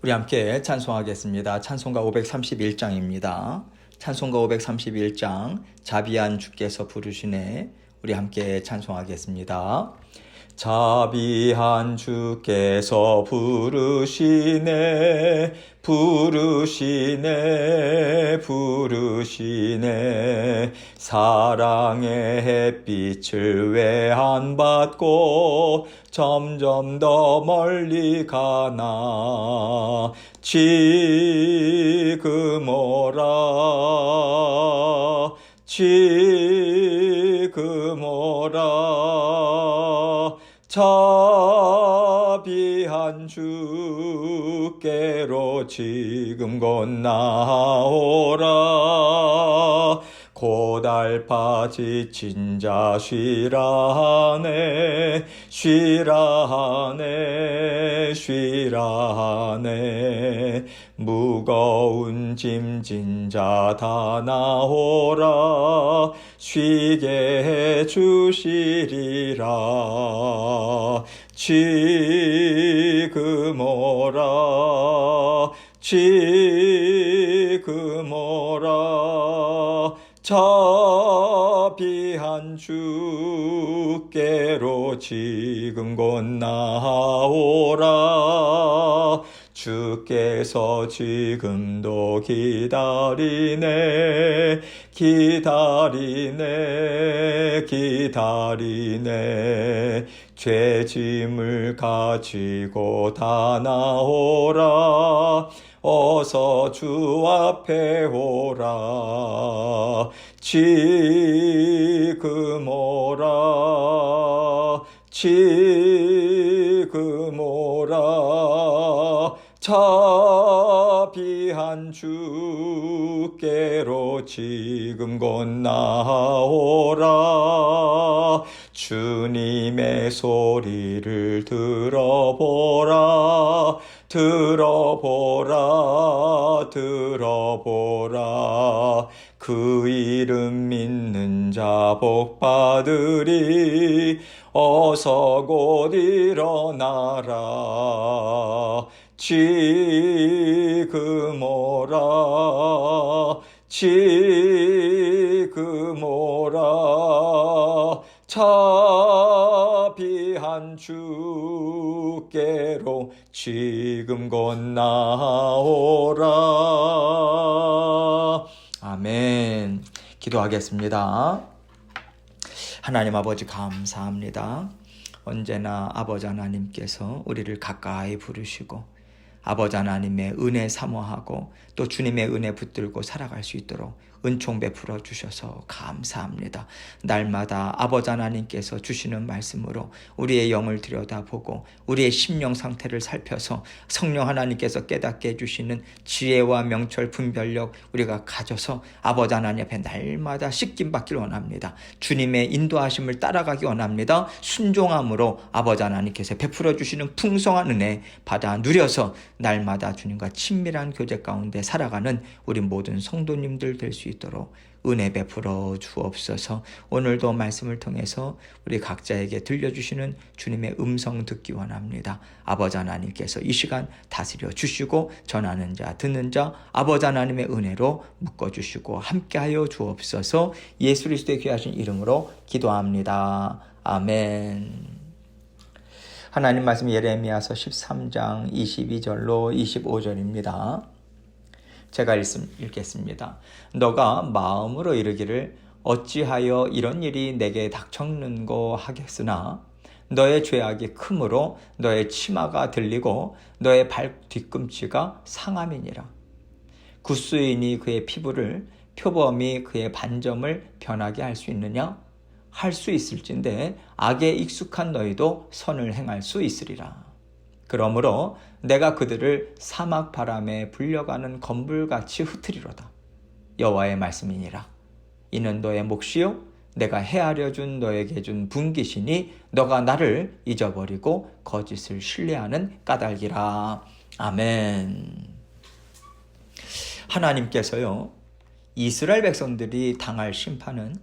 우리 함께 찬송하겠습니다. 찬송가 531장입니다. 찬송가 531장 자비한 주께서 부르시네. 우리 함께 찬송하겠습니다. 자비한 주께서 부르시네 부르시네 부르시네 사랑의 햇빛을 외안받고 점점 더 멀리 가나 지금 오라 지금 오라 자비한 주께로 지금 건나오라 고달파 지친 자 쉬라하네 쉬라하네 쉬라하네 무거운 짐진 자 다 나오라 쉬게 해주시리라 지금 오라 지금 오라 자비한 주께로 지금 건나오라 주께서 지금도 기다리네 기다리네 기다리네 죄짐을 가지고 다 나오라 어서 주 앞에 오라 지금 오라 지금 오라 자비한 주께로 지금 건나오라 주님의 소리를 들어보라 들어보라 들어보라 그 이름 믿는 자 복받으리 어서 곧 일어나라 지금 오라 지금 오라 자비한 주께로 지금 건나오라. 아멘. 기도하겠습니다. 하나님 아버지 감사합니다. 언제나 아버지 하나님께서 우리를 가까이 부르시고 아버지 하나님의 은혜 사모하고 또 주님의 은혜 붙들고 살아갈 수 있도록 은총 베풀어 주셔서 감사합니다. 날마다 아버지 하나님께서 주시는 말씀으로 우리의 영을 들여다보고 우리의 심령 상태를 살펴서 성령 하나님께서 깨닫게 해주시는 지혜와 명철 분별력 우리가 가져서 아버지 하나님 앞에 날마다 씻김 받기를 원합니다. 주님의 인도하심을 따라가기 원합니다. 순종함으로 아버지 하나님께서 베풀어 주시는 풍성한 은혜 받아 누려서 날마다 주님과 친밀한 교제 가운데 살아가는 우리 모든 성도님들 될 수 있도록 은혜 베풀어 주옵소서. 오늘도 말씀을 통해서 우리 각자에게 들려주시는 주님의 음성 듣기 원합니다. 아버지 하나님께서 이 시간 다스려 주시고 전하는 자 듣는 자 아버지 하나님의 은혜로 묶어주시고 함께하여 주옵소서. 예수 그리스도의 귀하신 이름으로 기도합니다. 아멘. 하나님 말씀 예레미야서 13장 22절로 25절입니다. 제가 읽겠습니다. 너가 마음으로 이르기를 어찌하여 이런 일이 내게 닥쳤는고 하겠으나 너의 죄악이 크므로 너의 치마가 들리고 너의 발 뒤꿈치가 상함이니라. 굿수인이 그의 피부를 표범이 그의 반점을 변하게 할 수 있느냐? 할 수 있을진데 악에 익숙한 너희도 선을 행할 수 있으리라. 그러므로 내가 그들을 사막 바람에 불려가는 건불같이 흩으리로다. 여호와의 말씀이니라. 이는 너의 몫이요 내가 헤아려 준 너에게 준 분깃이니 너가 나를 잊어버리고 거짓을 신뢰하는 까닭이라. 아멘. 하나님께서요 이스라엘 백성들이 당할 심판은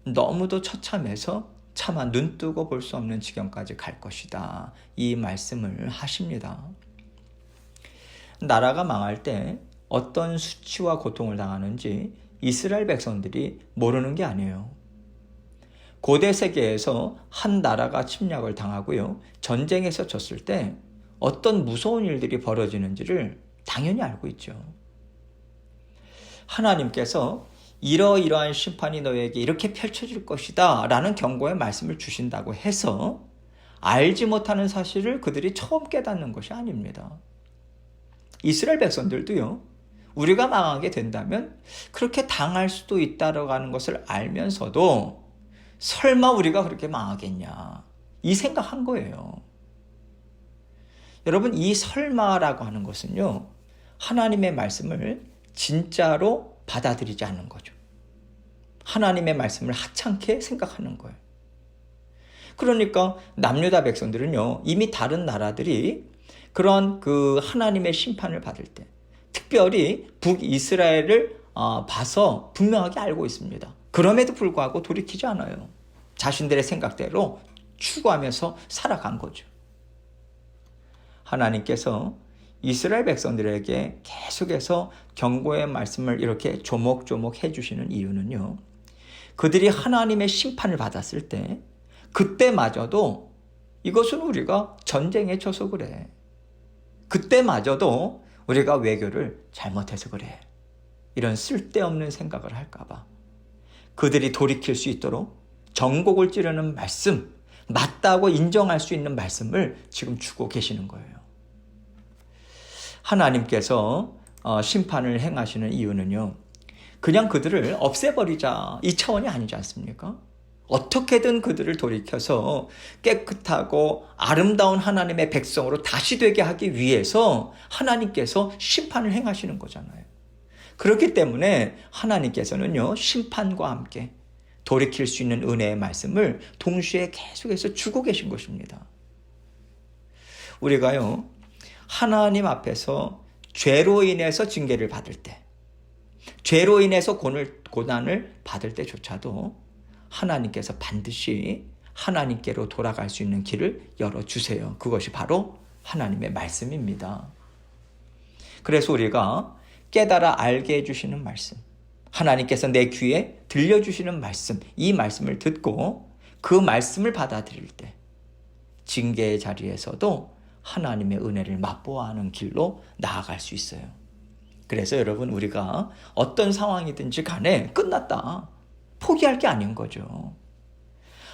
너무도 처참해서 차마 눈뜨고 볼 수 없는 지경까지 갈 것이다. 이 말씀을 하십니다. 나라가 망할 때 어떤 수치와 고통을 당하는지 이스라엘 백성들이 모르는 게 아니에요. 고대 세계에서 한 나라가 침략을 당하고요, 전쟁에서 졌을 때 어떤 무서운 일들이 벌어지는지를 당연히 알고 있죠. 하나님께서 이러이러한 심판이 너에게 이렇게 펼쳐질 것이다 라는 경고의 말씀을 주신다고 해서 알지 못하는 사실을 그들이 처음 깨닫는 것이 아닙니다. 이스라엘 백성들도요, 우리가 망하게 된다면 그렇게 당할 수도 있다라고 하는 것을 알면서도 설마 우리가 그렇게 망하겠냐, 이 생각한 거예요. 여러분, 이 설마라고 하는 것은요, 하나님의 말씀을 진짜로 받아들이지 않는 거죠. 하나님의 말씀을 하찮게 생각하는 거예요. 그러니까 남유다 백성들은요, 이미 다른 나라들이 그런 그 하나님의 심판을 받을 때, 특별히 북이스라엘을 봐서 분명하게 알고 있습니다. 그럼에도 불구하고 돌이키지 않아요. 자신들의 생각대로 추구하면서 살아간 거죠. 하나님께서 이스라엘 백성들에게 계속해서 경고의 말씀을 이렇게 조목조목 해주시는 이유는요, 그들이 하나님의 심판을 받았을 때 그때마저도 이것은 우리가 전쟁에 져서 그래, 그때마저도 우리가 외교를 잘못해서 그래, 이런 쓸데없는 생각을 할까봐 그들이 돌이킬 수 있도록 전곡을 찌르는 말씀, 맞다고 인정할 수 있는 말씀을 지금 주고 계시는 거예요. 하나님께서 심판을 행하시는 이유는요, 그냥 그들을 없애버리자, 이 차원이 아니지 않습니까? 어떻게든 그들을 돌이켜서 깨끗하고 아름다운 하나님의 백성으로 다시 되게 하기 위해서 하나님께서 심판을 행하시는 거잖아요. 그렇기 때문에 하나님께서는요, 심판과 함께 돌이킬 수 있는 은혜의 말씀을 동시에 계속해서 주고 계신 것입니다. 우리가요, 하나님 앞에서 죄로 인해서 징계를 받을 때, 죄로 인해서 고난을 받을 때조차도 하나님께서 반드시 하나님께로 돌아갈 수 있는 길을 열어주세요. 그것이 바로 하나님의 말씀입니다. 그래서 우리가 깨달아 알게 해주시는 말씀, 하나님께서 내 귀에 들려주시는 말씀, 이 말씀을 듣고 그 말씀을 받아들일 때 징계의 자리에서도 하나님의 은혜를 맛보아하는 길로 나아갈 수 있어요. 그래서 여러분, 우리가 어떤 상황이든지 간에 끝났다, 포기할 게 아닌 거죠.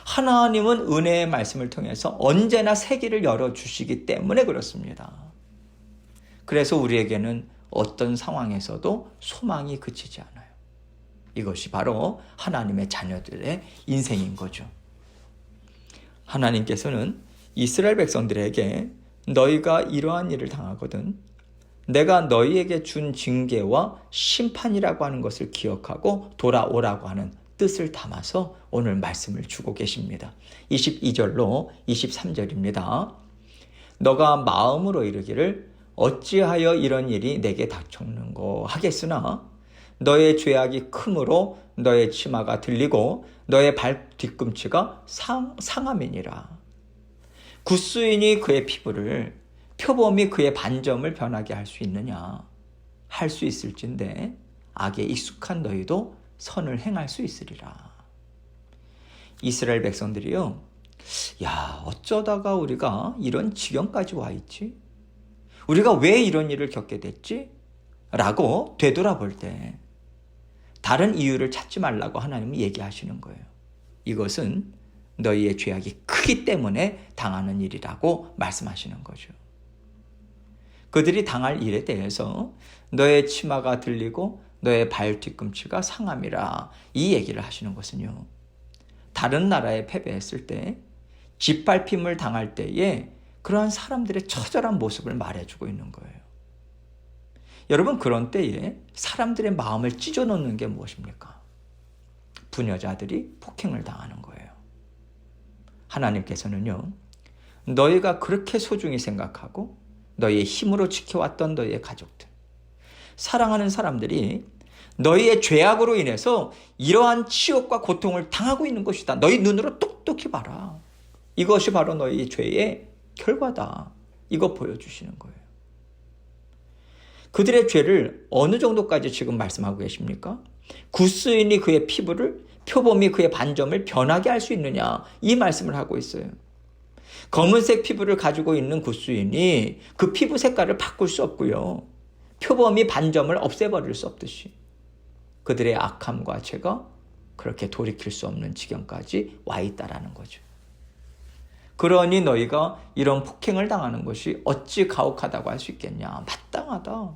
하나님은 은혜의 말씀을 통해서 언제나 새 길을 열어주시기 때문에 그렇습니다. 그래서 우리에게는 어떤 상황에서도 소망이 그치지 않아요. 이것이 바로 하나님의 자녀들의 인생인 거죠. 하나님께서는 이스라엘 백성들에게 너희가 이러한 일을 당하거든 내가 너희에게 준 징계와 심판이라고 하는 것을 기억하고 돌아오라고 하는 뜻을 담아서 오늘 말씀을 주고 계십니다. 22절로 23절입니다. 너가 마음으로 이르기를 어찌하여 이런 일이 내게 닥쳤는고 하겠으나 너의 죄악이 크므로 너의 치마가 들리고 너의 발 뒤꿈치가 상함이니라. 굿수인이 그의 피부를, 표범이 그의 반점을 변하게 할 수 있느냐? 할 수 있을진데 악에 익숙한 너희도 선을 행할 수 있으리라. 이스라엘 백성들이요, 야, 어쩌다가 우리가 이런 지경까지 와 있지? 우리가 왜 이런 일을 겪게 됐지? 라고 되돌아볼 때 다른 이유를 찾지 말라고 하나님은 얘기하시는 거예요. 이것은 너희의 죄악이 크기 때문에 당하는 일이라고 말씀하시는 거죠. 그들이 당할 일에 대해서 너의 치마가 들리고 너의 발 뒤꿈치가 상함이라, 이 얘기를 하시는 것은요, 다른 나라에 패배했을 때, 짓밟힘을 당할 때에 그러한 사람들의 처절한 모습을 말해주고 있는 거예요. 여러분, 그런 때에 사람들의 마음을 찢어놓는 게 무엇입니까? 부녀자들이 폭행을 당하는 거예요. 하나님께서는요, 너희가 그렇게 소중히 생각하고 너희의 힘으로 지켜왔던 너희의 가족들, 사랑하는 사람들이 너희의 죄악으로 인해서 이러한 치욕과 고통을 당하고 있는 것이다. 너희 눈으로 똑똑히 봐라. 이것이 바로 너희 죄의 결과다. 이거 보여주시는 거예요. 그들의 죄를 어느 정도까지 지금 말씀하고 계십니까? 굿수인이 그의 피부를, 표범이 그의 반점을 변하게 할 수 있느냐, 이 말씀을 하고 있어요. 검은색 피부를 가지고 있는 굿수인이 그 피부 색깔을 바꿀 수 없고요. 표범이 반점을 없애버릴 수 없듯이 그들의 악함과 죄가 그렇게 돌이킬 수 없는 지경까지 와 있다라는 거죠. 그러니 너희가 이런 폭행을 당하는 것이 어찌 가혹하다고 할 수 있겠냐. 마땅하다.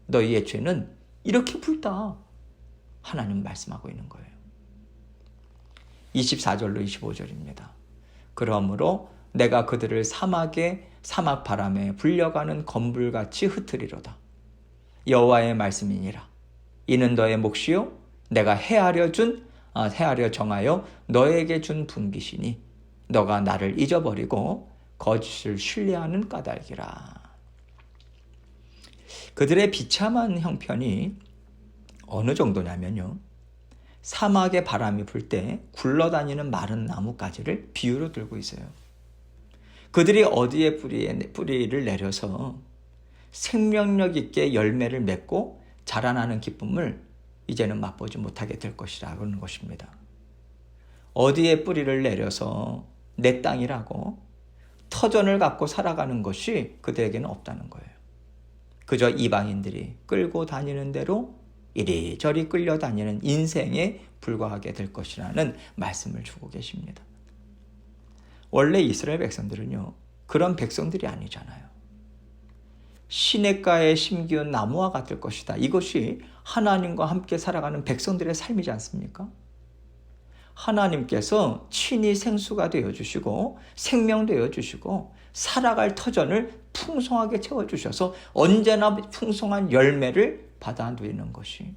너희의 죄는 이렇게 불다. 하나님 말씀하고 있는 거예요. 24절로 25절입니다. 그러므로 내가 그들을 사막 바람에 불려가는 검불같이 흩으리로다. 여호와의 말씀이니라. 이는 너의 몫이요 내가 헤아려 정하여 너에게 준 분깃이니 너가 나를 잊어버리고 거짓을 신뢰하는 까닭이라. 그들의 비참한 형편이 어느 정도냐면요. 사막에 바람이 불 때 굴러다니는 마른 나뭇가지를 비유로 들고 있어요. 그들이 어디에 뿌리를 내려서 생명력 있게 열매를 맺고 자라나는 기쁨을 이제는 맛보지 못하게 될 것이라는 것입니다. 어디에 뿌리를 내려서 내 땅이라고 터전을 갖고 살아가는 것이 그들에게는 없다는 거예요. 그저 이방인들이 끌고 다니는 대로 이리저리 끌려다니는 인생에 불과하게 될 것이라는 말씀을 주고 계십니다. 원래 이스라엘 백성들은요, 그런 백성들이 아니잖아요. 시냇가에 심기운 나무와 같을 것이다. 이것이 하나님과 함께 살아가는 백성들의 삶이지 않습니까? 하나님께서 친히 생수가 되어주시고 생명 되어주시고 살아갈 터전을 풍성하게 채워주셔서 언제나 풍성한 열매를 받아 누리는 것이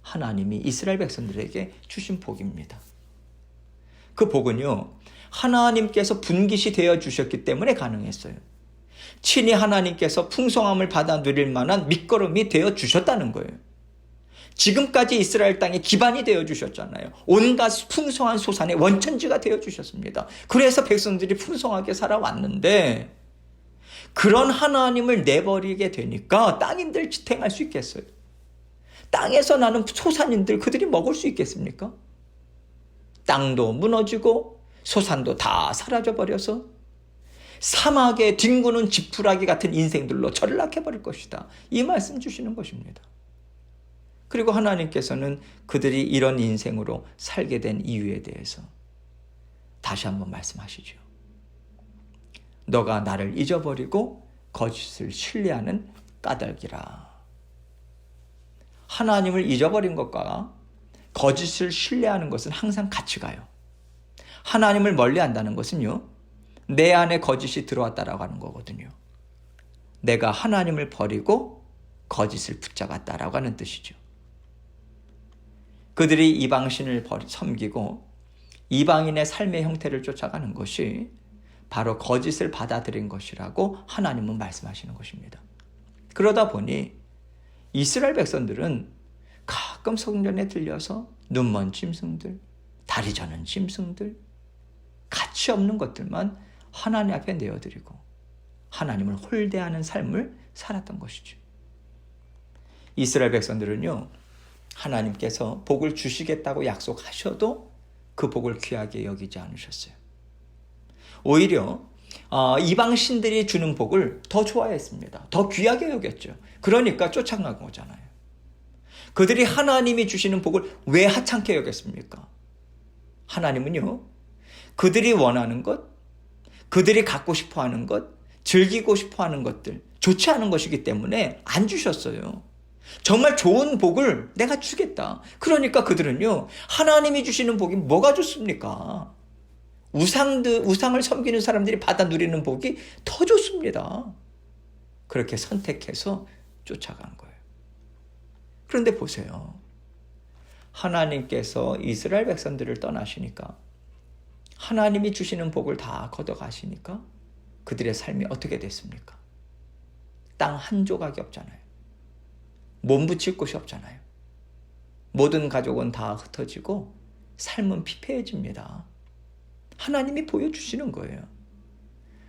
하나님이 이스라엘 백성들에게 주신 복입니다. 그 복은요, 하나님께서 분깃이 되어주셨기 때문에 가능했어요. 친히 하나님께서 풍성함을 받아 누릴 만한 밑거름이 되어주셨다는 거예요. 지금까지 이스라엘 땅에 기반이 되어주셨잖아요. 온갖 풍성한 소산의 원천지가 되어주셨습니다. 그래서 백성들이 풍성하게 살아왔는데 그런 하나님을 내버리게 되니까 땅인들 지탱할 수 있겠어요? 땅에서 나는 소산인들 그들이 먹을 수 있겠습니까? 땅도 무너지고 소산도 다 사라져버려서 사막에 뒹구는 지푸라기 같은 인생들로 전락해버릴 것이다. 이 말씀 주시는 것입니다. 그리고 하나님께서는 그들이 이런 인생으로 살게 된 이유에 대해서 다시 한번 말씀하시죠. 너가 나를 잊어버리고 거짓을 신뢰하는 까닭이라. 하나님을 잊어버린 것과 거짓을 신뢰하는 것은 항상 같이 가요. 하나님을 멀리한다는 것은요, 내 안에 거짓이 들어왔다라고 하는 거거든요. 내가 하나님을 버리고 거짓을 붙잡았다라고 하는 뜻이죠. 그들이 이방신을 섬기고 이방인의 삶의 형태를 쫓아가는 것이 바로 거짓을 받아들인 것이라고 하나님은 말씀하시는 것입니다. 그러다 보니 이스라엘 백성들은 가끔 성전에 들려서 눈먼 짐승들, 다리 저는 짐승들, 가치 없는 것들만 하나님 앞에 내어드리고 하나님을 홀대하는 삶을 살았던 것이죠. 이스라엘 백성들은요, 하나님께서 복을 주시겠다고 약속하셔도 그 복을 귀하게 여기지 않으셨어요. 오히려 이방 신들이 주는 복을 더 좋아했습니다. 더 귀하게 여겼죠. 그러니까 쫓아간 거잖아요. 그들이 하나님이 주시는 복을 왜 하찮게 여겼습니까? 하나님은요, 그들이 원하는 것, 그들이 갖고 싶어하는 것, 즐기고 싶어하는 것들, 좋지 않은 것이기 때문에 안 주셨어요. 정말 좋은 복을 내가 주겠다. 그러니까 그들은요, 하나님이 주시는 복이 뭐가 좋습니까? 우상을 섬기는 사람들이 받아 누리는 복이 더 좋습니다. 그렇게 선택해서 쫓아간 거예요. 그런데 보세요. 하나님께서 이스라엘 백성들을 떠나시니까, 하나님이 주시는 복을 다 걷어가시니까 그들의 삶이 어떻게 됐습니까? 땅 한 조각이 없잖아요. 몸 붙일 곳이 없잖아요. 모든 가족은 다 흩어지고 삶은 피폐해집니다. 하나님이 보여주시는 거예요.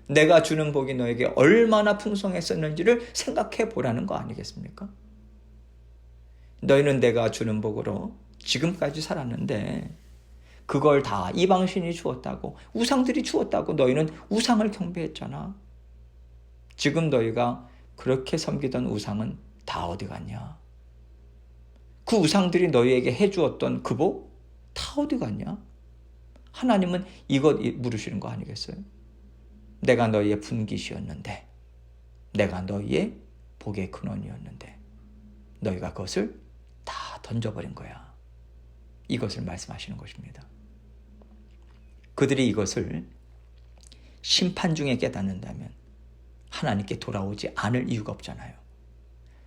내가 주는 복이 너에게 얼마나 풍성했었는지를 생각해 보라는 거 아니겠습니까? 너희는 내가 주는 복으로 지금까지 살았는데 그걸 다 이방신이 주었다고, 우상들이 주었다고 너희는 우상을 경배했잖아. 지금 너희가 그렇게 섬기던 우상은 다 어디 갔냐? 그 우상들이 너희에게 해주었던 그 복 다 어디 갔냐? 하나님은 이것 물으시는 거 아니겠어요? 내가 너희의 분깃이었는데, 내가 너희의 복의 근원이었는데 너희가 그것을 다 던져버린 거야. 이것을 말씀하시는 것입니다. 그들이 이것을 심판 중에 깨닫는다면 하나님께 돌아오지 않을 이유가 없잖아요.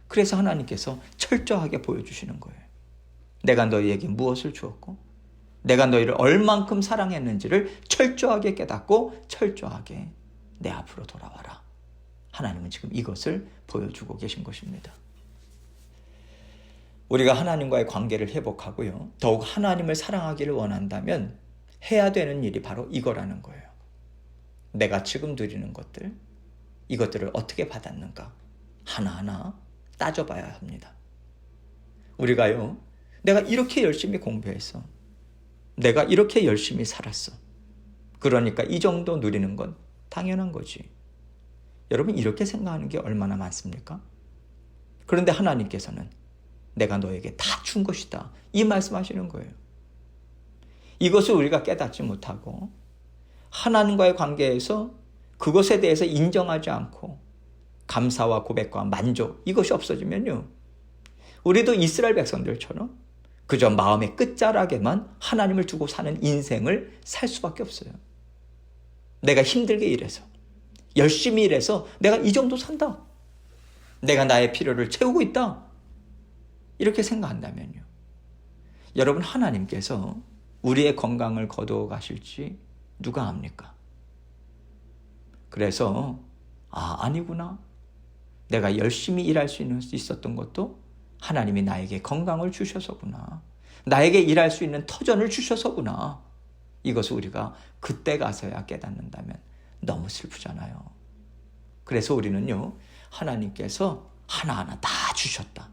그래서 하나님께서 철저하게 보여주시는 거예요. 내가 너희에게 무엇을 주었고 내가 너희를 얼만큼 사랑했는지를 철저하게 깨닫고 철저하게 내 앞으로 돌아와라. 하나님은 지금 이것을 보여주고 계신 것입니다. 우리가 하나님과의 관계를 회복하고요, 더욱 하나님을 사랑하기를 원한다면 해야 되는 일이 바로 이거라는 거예요. 내가 지금 누리는 것들, 이것들을 어떻게 받았는가 하나하나 따져봐야 합니다. 우리가요, 내가 이렇게 열심히 공부했어, 내가 이렇게 열심히 살았어, 그러니까 이 정도 누리는 건 당연한 거지. 여러분, 이렇게 생각하는 게 얼마나 많습니까? 그런데 하나님께서는 내가 너에게 다 준 것이다, 이 말씀하시는 거예요. 이것을 우리가 깨닫지 못하고 하나님과의 관계에서 그것에 대해서 인정하지 않고 감사와 고백과 만족, 이것이 없어지면요, 우리도 이스라엘 백성들처럼 그저 마음의 끝자락에만 하나님을 두고 사는 인생을 살 수밖에 없어요. 내가 힘들게 일해서, 열심히 일해서 내가 이 정도 산다, 내가 나의 필요를 채우고 있다, 이렇게 생각한다면요, 여러분, 하나님께서 우리의 건강을 거두어 가실지 누가 압니까? 그래서 아니구나, 내가 열심히 일할 수 있었던 것도 하나님이 나에게 건강을 주셔서구나, 나에게 일할 수 있는 터전을 주셔서구나, 이것을 우리가 그때 가서야 깨닫는다면 너무 슬프잖아요. 그래서 우리는요, 하나님께서 하나하나 다 주셨다,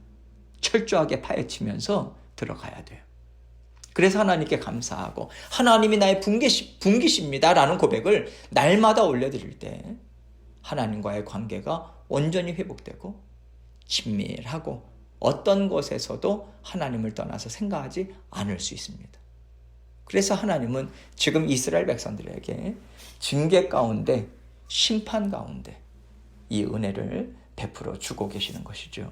철저하게 파헤치면서 들어가야 돼요. 그래서 하나님께 감사하고 하나님이 나의 분깃입니다 라는 고백을 날마다 올려드릴 때 하나님과의 관계가 온전히 회복되고 친밀하고 어떤 것에서도 하나님을 떠나서 생각하지 않을 수 있습니다. 그래서 하나님은 지금 이스라엘 백성들에게 징계 가운데, 심판 가운데 이 은혜를 베풀어 주고 계시는 것이죠.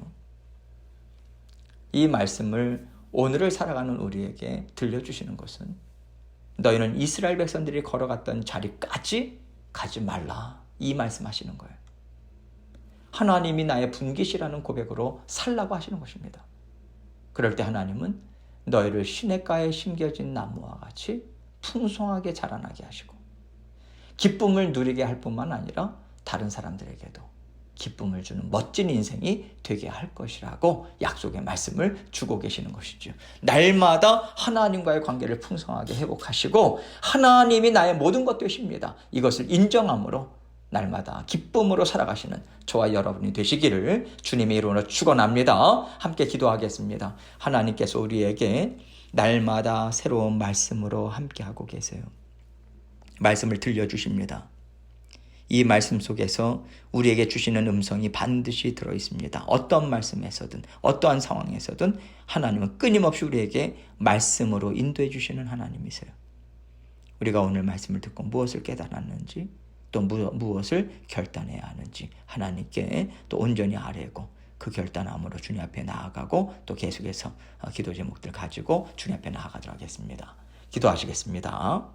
이 말씀을 오늘을 살아가는 우리에게 들려주시는 것은 너희는 이스라엘 백성들이 걸어갔던 자리까지 가지 말라, 이 말씀하시는 거예요. 하나님이 나의 분깃이라는 고백으로 살라고 하시는 것입니다. 그럴 때 하나님은 너희를 시냇가에 심겨진 나무와 같이 풍성하게 자라나게 하시고 기쁨을 누리게 할 뿐만 아니라 다른 사람들에게도 기쁨을 주는 멋진 인생이 되게 할 것이라고 약속의 말씀을 주고 계시는 것이죠. 날마다 하나님과의 관계를 풍성하게 회복하시고 하나님이 나의 모든 것 되십니다, 이것을 인정함으로 날마다 기쁨으로 살아가시는 저와 여러분이 되시기를 주님의 이름으로 축원합니다. 함께 기도하겠습니다. 하나님께서 우리에게 날마다 새로운 말씀으로 함께하고 계세요. 말씀을 들려주십니다. 이 말씀 속에서 우리에게 주시는 음성이 반드시 들어있습니다. 어떤 말씀에서든 어떠한 상황에서든 하나님은 끊임없이 우리에게 말씀으로 인도해 주시는 하나님이세요. 우리가 오늘 말씀을 듣고 무엇을 깨달았는지, 또 무엇을 결단해야 하는지 하나님께 또 온전히 아뢰고 그 결단함으로 주님 앞에 나아가고 또 계속해서 기도 제목들 가지고 주님 앞에 나아가도록 하겠습니다. 기도하시겠습니다.